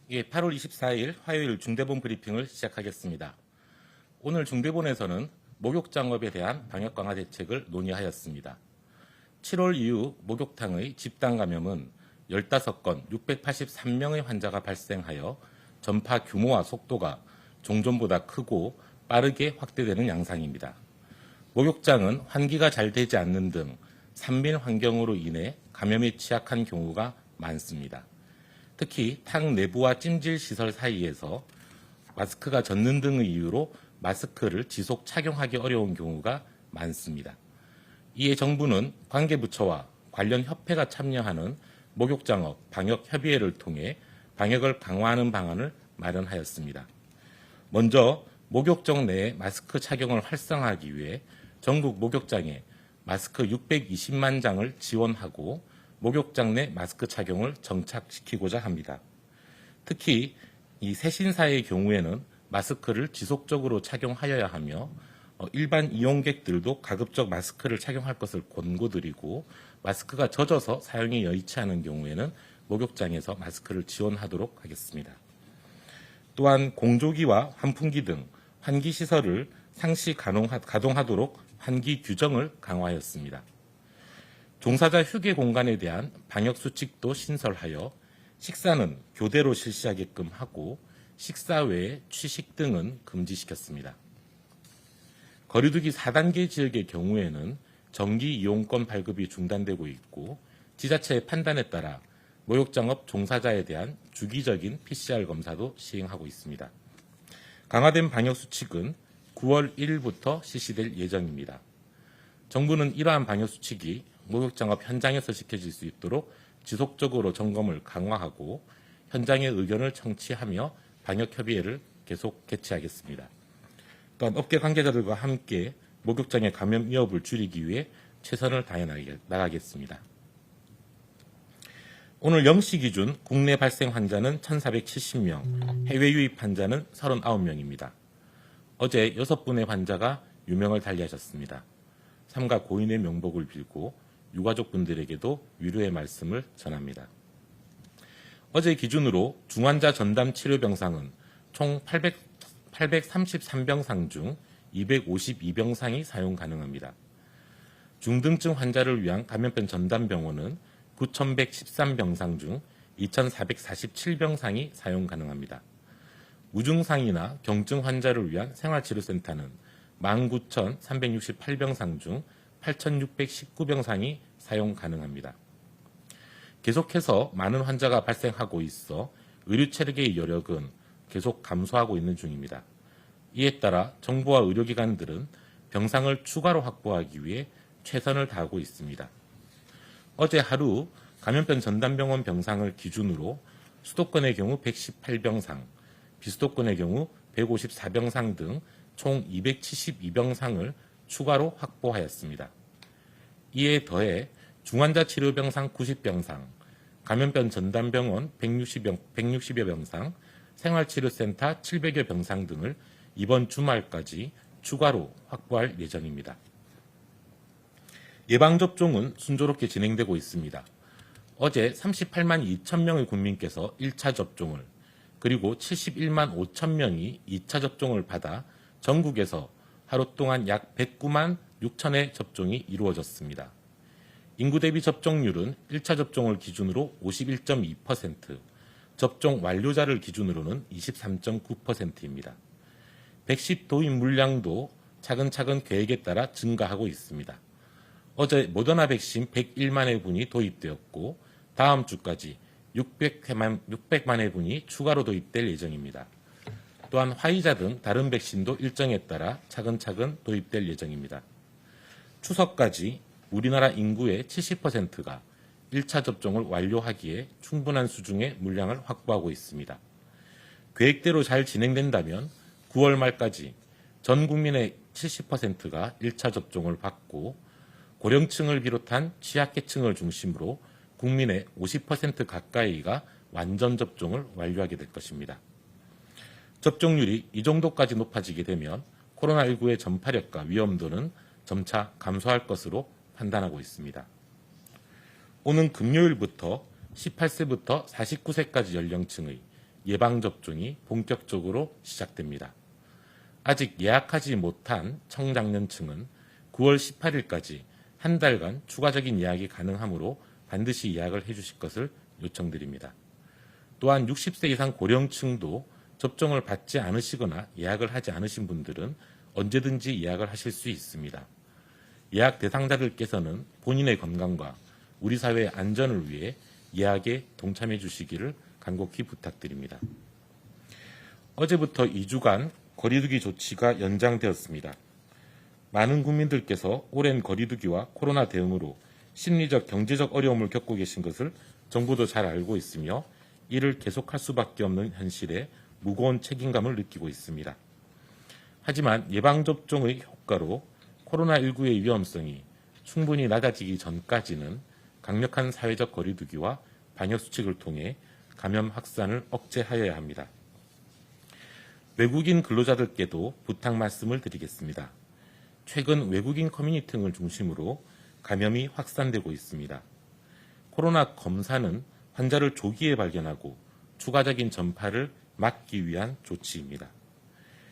예, 8월 24일 화요일 중대본 브리핑을 시작하겠습니다. 오늘 중대본에서는 목욕장업에 대한 방역 강화 대책을 논의하였습니다. 7월 이후 목욕탕의 집단 감염은 15건 683명의 환자가 발생하여 전파 규모와 속도가 종전보다 크고 빠르게 확대되는 양상입니다. 목욕장은 환기가 잘 되지 않는 등 산밀 환경으로 인해 감염에 취약한 경우가 많습니다. 특히 탕 내부와 찜질 시설 사이에서 마스크가 젖는 등의 이유로 마스크를 지속 착용하기 어려운 경우가 많습니다. 이에 정부는 관계부처와 관련 협회가 참여하는 목욕장업 방역협의회를 통해 방역을 강화하는 방안을 마련하였습니다. 먼저 목욕정 내에 마스크 착용을 활성화하기 위해 전국 목욕장에 마스크 620만 장을 지원하고 목욕장 내 마스크 착용을 정착시키고자 합니다. 특히 이 새신사의 경우에는 마스크를 지속적으로 착용하여야 하며 일반 이용객들도 가급적 마스크를 착용할 것을 권고드리고 마스크가 젖어서 사용이 여의치 않은 경우에는 목욕장에서 마스크를 지원하도록 하겠습니다. 또한 공조기와 환풍기 등 환기시설을 상시 가동하도록 환기 규정을 강화하였습니다. 종사자 휴게 공간에 대한 방역수칙도 신설하여 식사는 교대로 실시하게끔 하고 식사 외에 취식 등은 금지시켰습니다. 거리두기 4단계 지역의 경우에는 정기 이용권 발급이 중단되고 있고 지자체의 판단에 따라 목욕장업 종사자에 대한 주기적인 PCR 검사도 시행하고 있습니다. 강화된 방역수칙은 9월 1일부터 실시될 예정입니다. 정부는 이러한 방역수칙이 목욕장업 현장에서 지켜질 수 있도록 지속적으로 점검을 강화하고 현장의 의견을 청취하며 방역협의회를 계속 개최하겠습니다. 또한 업계 관계자들과 함께 목욕장의 감염 위협을 줄이기 위해 최선을 다해 나가겠습니다. 오늘 0시 기준 국내 발생 환자는 1,470명, 해외 유입 환자는 39명입니다. 어제 6분의 환자가 유명을 달리하셨습니다. 삼가 고인의 명복을 빌고 유가족분들에게도 위로의 말씀을 전합니다. 어제 기준으로 중환자 전담 치료 병상은 총 833병상 중 252병상이 사용 가능합니다. 중등증 환자를 위한 감염병 전담 병원은 9,113병상 중 2,447병상이 사용 가능합니다. 무증상이나 경증 환자를 위한 생활치료센터는 19,368병상 중 8,619병상이 사용 가능합니다. 계속해서 많은 환자가 발생하고 있어 의료 체력의 여력은 계속 감소하고 있는 중입니다. 이에 따라 정부와 의료기관들은 병상을 추가로 확보하기 위해 최선을 다하고 있습니다. 어제 하루 감염병 전담병원 병상을 기준으로 수도권의 경우 118병상, 비수도권의 경우 154병상 등 총 272병상을 추가로 확보하였습니다. 이에 더해 중환자 치료병상 90병상, 감염병 전담병원 160여 병상, 생활치료센터 700여 병상 등을 이번 주말까지 추가로 확보할 예정입니다. 예방접종은 순조롭게 진행되고 있습니다. 어제 38만 2천 명의 국민께서 1차 접종을, 그리고 71만 5천 명이 2차 접종을 받아 전국에서 하루 동안 약 109만 6천의 접종이 이루어졌습니다. 인구 대비 접종률은 1차 접종을 기준으로 51.2%, 접종 완료자를 기준으로는 23.9%입니다. 백신 도입 물량도 차근차근 계획에 따라 증가하고 있습니다. 어제 모더나 백신 101만 회분이 도입되었고 다음 주까지 600만 회분이 추가로 도입될 예정입니다. 또한 화이자 등 다른 백신도 일정에 따라 차근차근 도입될 예정입니다. 추석까지 우리나라 인구의 70%가 1차 접종을 완료하기에 충분한 수준의 물량을 확보하고 있습니다. 계획대로 잘 진행된다면 9월 말까지 전 국민의 70%가 1차 접종을 받고 고령층을 비롯한 취약계층을 중심으로 국민의 50% 가까이가 완전 접종을 완료하게 될 것입니다. 접종률이 이 정도까지 높아지게 되면 코로나19의 전파력과 위험도는 점차 감소할 것으로 판단하고 있습니다. 오는 금요일부터 18세부터 49세까지 연령층의 예방접종이 본격적으로 시작됩니다. 아직 예약하지 못한 청장년층은 9월 18일까지 한 달간 추가적인 예약이 가능하므로 반드시 예약을 해주실 것을 요청드립니다. 또한 60세 이상 고령층도 접종을 받지 않으시거나 예약을 하지 않으신 분들은 언제든지 예약을 하실 수 있습니다. 예약 대상자들께서는 본인의 건강과 우리 사회의 안전을 위해 예약에 동참해 주시기를 간곡히 부탁드립니다. 어제부터 2주간 거리두기 조치가 연장되었습니다. 많은 국민들께서 오랜 거리두기와 코로나 대응으로 심리적, 경제적 어려움을 겪고 계신 것을 정부도 잘 알고 있으며 이를 계속할 수밖에 없는 현실에 무거운 책임감을 느끼고 있습니다. 하지만 예방접종의 효과로 코로나19의 위험성이 충분히 낮아지기 전까지는 강력한 사회적 거리두기와 방역수칙을 통해 감염 확산을 억제하여야 합니다. 외국인 근로자들께도 부탁 말씀을 드리겠습니다. 최근 외국인 커뮤니티 등을 중심으로 감염이 확산되고 있습니다. 코로나 검사는 환자를 조기에 발견하고 추가적인 전파를 막기 위한 조치입니다.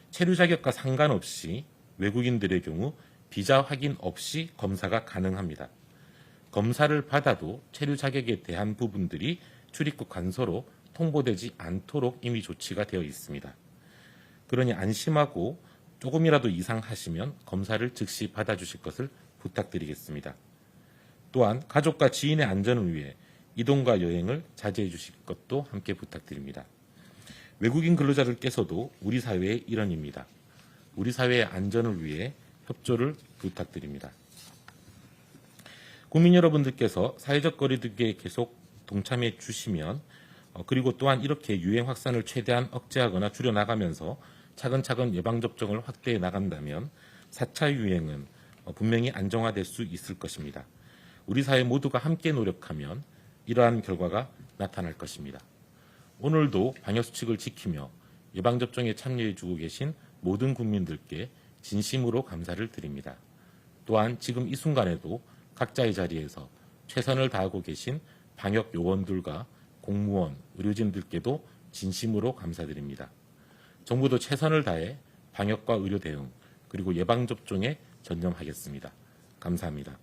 체류 자격과 상관없이 외국인들의 경우 비자 확인 없이 검사가 가능합니다. 검사를 받아도 체류 자격에 대한 부분들이 출입국 관서로 통보되지 않도록 이미 조치가 되어 있습니다. 그러니 안심하고 조금이라도 이상하시면 검사를 즉시 받아주실 것을 부탁드리겠습니다. 또한 가족과 지인의 안전을 위해 이동과 여행을 자제해 주실 것도 함께 부탁드립니다. 외국인 근로자들께서도 우리 사회의 일원입니다. 우리 사회의 안전을 위해 협조를 부탁드립니다. 국민 여러분들께서 사회적 거리두기에 계속 동참해 주시면 그리고 또한 이렇게 유행 확산을 최대한 억제하거나 줄여나가면서 차근차근 예방접종을 확대해 나간다면 4차 유행은 분명히 안정화될 수 있을 것입니다. 우리 사회 모두가 함께 노력하면 이러한 결과가 나타날 것입니다. 오늘도 방역수칙을 지키며 예방접종에 참여해 주고 계신 모든 국민들께 진심으로 감사를 드립니다. 또한 지금 이 순간에도 각자의 자리에서 최선을 다하고 계신 방역 요원들과 공무원, 의료진들께도 진심으로 감사드립니다. 정부도 최선을 다해 방역과 의료 대응 그리고 예방접종에 전념하겠습니다. 감사합니다.